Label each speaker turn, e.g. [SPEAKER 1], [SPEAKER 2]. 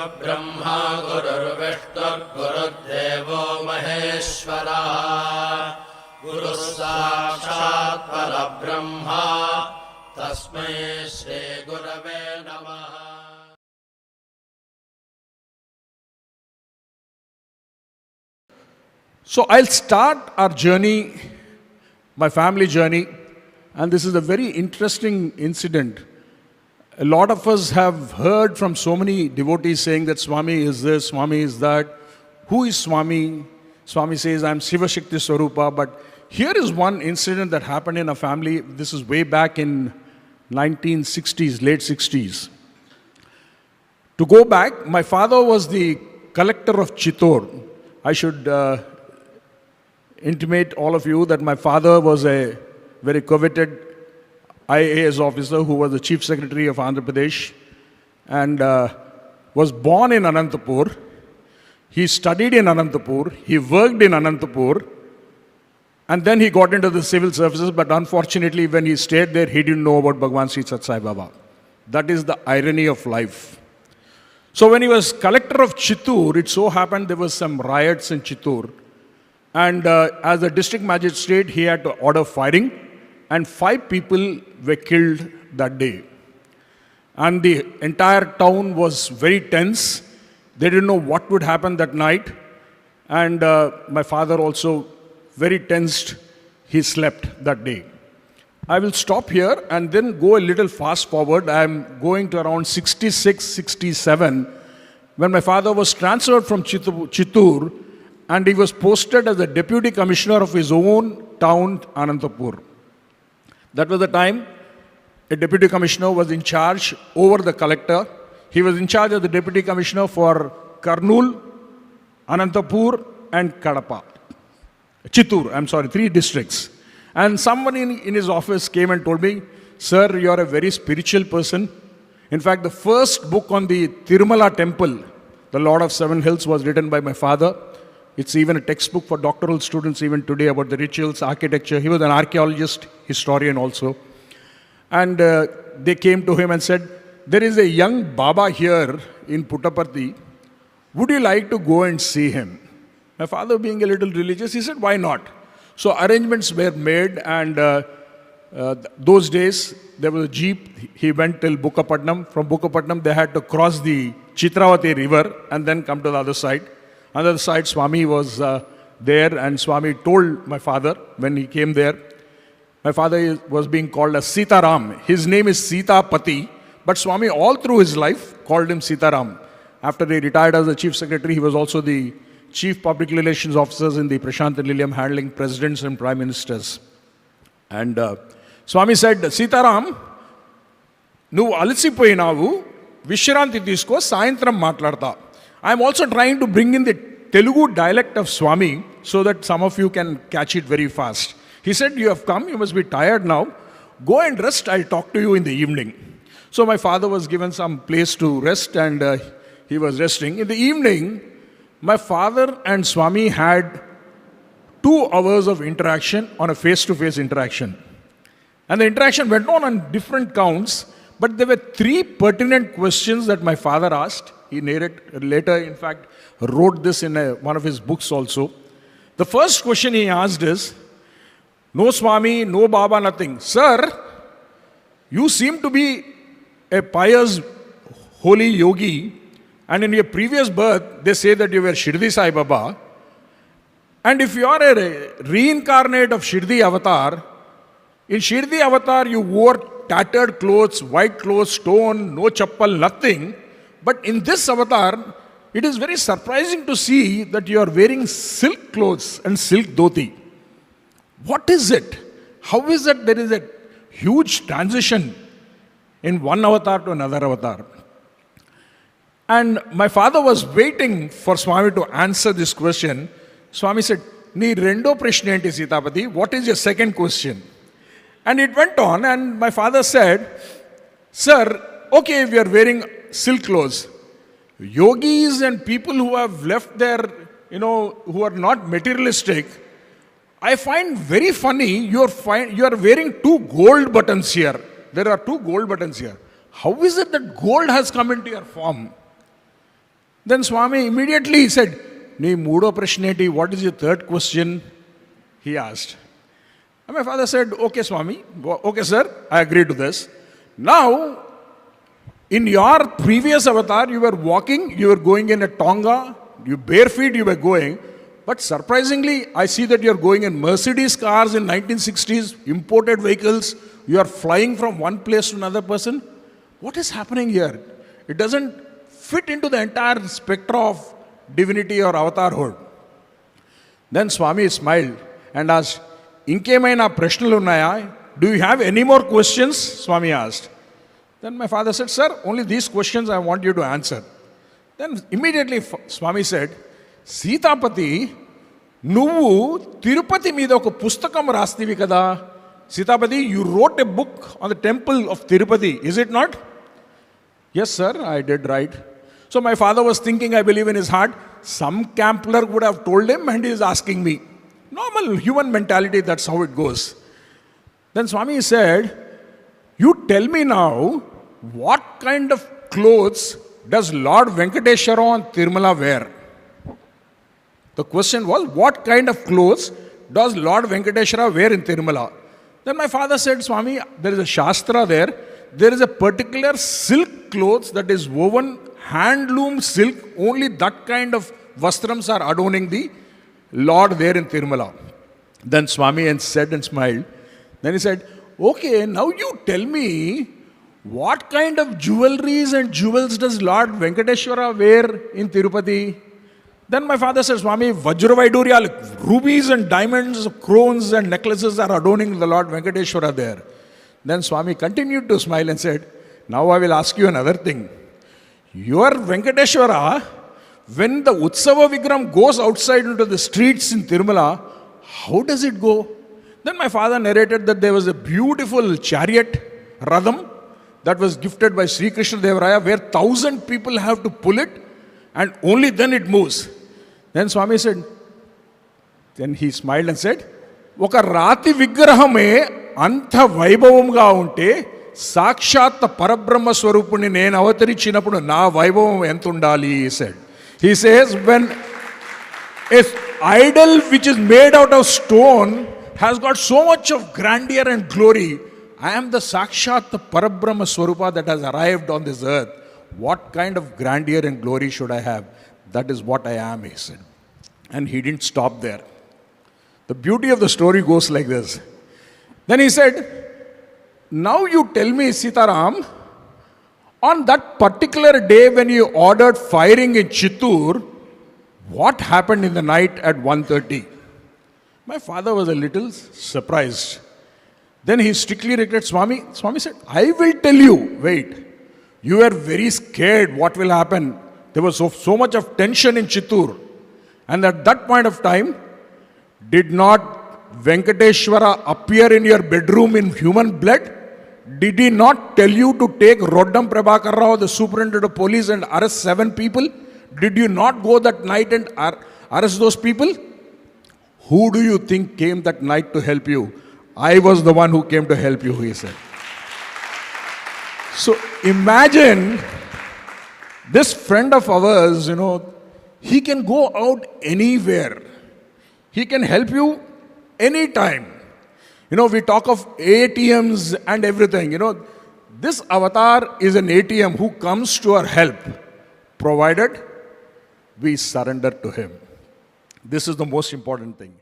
[SPEAKER 1] गुरुर्ब्रह्मा गुरुर्विष्णुर्गुरुर्देवो महेश्वरः गुरुः साक्षात् परब्रह्मा तस्मै श्रीगुरवे नमः.
[SPEAKER 2] So I'll start our journey, my family journey, and this is a very interesting incident. A lot of us have heard from so many devotees saying that Swami is this, Swami is that. Who is Swami? Swami says, I'm Shiva Shakti Swarupa. But here is one incident that happened in a family. This is way back in 1960s, late 60s. To go back, my father was the collector of Chittor. I should intimate all of you that my father was a very coveted IAS officer who was the Chief Secretary of Andhra Pradesh and was born in Anantapur. He studied in Anantapur, he worked in Anantapur, and then he got into the civil services, but unfortunately when he stayed there, he didn't know about Bhagwan Sri Sat Sai Baba. That is the irony of life. So when he was collector of Chittor, it so happened there was some riots in Chittor. And as a district magistrate, he had to order firing, and 5 people were killed that day. And the entire town was very tense. They didn't know what would happen that night. And my father also, very tensed, he slept that day. I will stop here and then go a little fast forward. I am going to around 66, 67, when my father was transferred from Chittor, and he was posted as the deputy commissioner of his own town, Anantapur. That was the time a deputy commissioner was in charge over the collector. He was in charge of the deputy commissioner for Kurnool, Anantapur, and Kadapa. Chittor, 3 districts. And someone in his office came and told me, sir, you are a very spiritual person. In fact, the first book on the Tirumala temple, the Lord of Seven Hills, was written by my father. It's even a textbook for doctoral students even today about the rituals, architecture. He was an archaeologist, historian also. And they came to him and said, there is a young Baba here in Puttaparthi. Would you like to go and see him? My father, being a little religious, he said, why not? So arrangements were made, and those days there was a jeep. He went till Bukkapatnam. From Bukkapatnam, they had to cross the Chitravati river and then come to the other side. On the other side, Swami was there, and Swami told my father when he came there. My father was being called as Sitaram. His name is Sitapati, but Swami all through his life called him Sitaram. After he retired as the chief secretary, he was also the chief public relations officers in the Prashant Nilayam, handling presidents and prime ministers. And Swami said, Sitaram, nu alisipoyinavu, Vishranti tisko, Sayantram matladta. I am also trying to bring in the Telugu dialect of Swami so that some of you can catch it very fast. He said, you have come, you must be tired now. Go and rest, I'll talk to you in the evening. So my father was given some place to rest, and he was resting. In the evening, my father and Swami had 2 hours of interaction on a face-to-face interaction. And the interaction went on different counts, but there were 3 pertinent questions that my father asked. He later, in fact, wrote this in one of his books also. The first question he asked is, no Swami, no Baba, nothing. Sir, you seem to be a pious, holy yogi, and in your previous birth, they say that you were Shirdi Sai Baba. And if you are a reincarnate of Shirdi avatar, in Shirdi avatar you wore tattered clothes, white clothes, stone, no chappal, nothing. But in this avatar, it is very surprising to see that you are wearing silk clothes and silk dhoti. What is it? How is it there is a huge transition in one avatar to another avatar? And my father was waiting for Swami to answer this question. Swami said, Nee rendo prashna enti Sitapati, what is your second question? And it went on, and my father said, Sir, okay, we are wearing silk clothes. Yogis and people who have left their, who are not materialistic, I find very funny, you are wearing 2 gold buttons here. There are 2 gold buttons here. How is it that gold has come into your form? Then Swami immediately said, Nee moodo prashneti, what is your third question? He asked. And my father said, okay, Swami, okay, sir, I agree to this. Now, in your previous avatar, you were walking, you were going in a tonga, you bare feet you were going. But surprisingly, I see that you're going in Mercedes cars in 1960s, imported vehicles. You are flying from one place to another person. What is happening here? It doesn't fit into the entire spectrum of divinity or avatarhood. Then Swami smiled and asked, Inkemaina prashnalu unnaya? Do you have any more questions? Swami asked. Then my father said, sir, only these questions I want you to answer. Then immediately Swami said, Sitapati నువ్వు తిరుపతి మీద ఒక పుస్తకం రాస్తివి కదా Sitapati you wrote a book on the temple of Tirupati, is it not? Yes, sir, I did write. So my father was thinking, I believe in his heart, some camp clerk would have told him and he is asking me. Normal human mentality, that's how it goes. Then Swami said, you tell me now, what kind of clothes does Lord Venkateshwara on Tirumala wear? The question was, what kind of clothes does Lord Venkateshwara wear in Tirumala? Then my father said, Swami, there is a Shastra there. There is a particular silk clothes that is woven, handloom silk. Only that kind of vastrams are adorning the Lord there in Tirumala. Then Swami said and smiled. Then he said, okay, now you tell me, what kind of jewelries and jewels does Lord Venkateshwara wear in Tirupati? Then my father said, Swami, Vajravaidurya, rubies and diamonds, crowns and necklaces are adorning the Lord Venkateshwara there. Then Swami continued to smile and said, now I will ask you another thing. Your Venkateshwara, when the Utsava Vigram goes outside into the streets in Tirumala, how does it go? Then my father narrated that there was a beautiful chariot, Radham, that was gifted by Sri Krishna Deva Raya, where 1,000 people have to pull it and only then it moves. Then Swami said, then he smiled and said, Oka Rati Vigrahame Anta Vaibhavamga unte Sakshat Parabrahma Swarupuni Nen Avatarichinapudu Na Vaibhavam Entundali, he said. He says, when an idol which is made out of stone has got so much of grandeur and glory, I am the Sakshat Parabrahma Swarupa that has arrived on this earth. What kind of grandeur and glory should I have? That is what I am, he said. And he didn't stop there. The beauty of the story goes like this. Then he said, now you tell me, Sitaram, on that particular day when you ordered firing in Chittoor, what happened in the night at 1:30? My father was a little surprised. Then he strictly regretted Swami. Swami said, I will tell you. Wait. You were very scared what will happen. There was so much of tension in Chittoor. And at that point of time, did not Venkateshwara appear in your bedroom in human blood? Did he not tell you to take Roddam Prabhakar Rao, the superintendent of police, and arrest 7 people? Did you not go that night and arrest those people? Who do you think came that night to help you? I was the one who came to help you, he said. So imagine this friend of ours, he can go out anywhere. He can help you anytime. We talk of ATMs and everything. This avatar is an ATM who comes to our help, provided we surrender to him. This is the most important thing.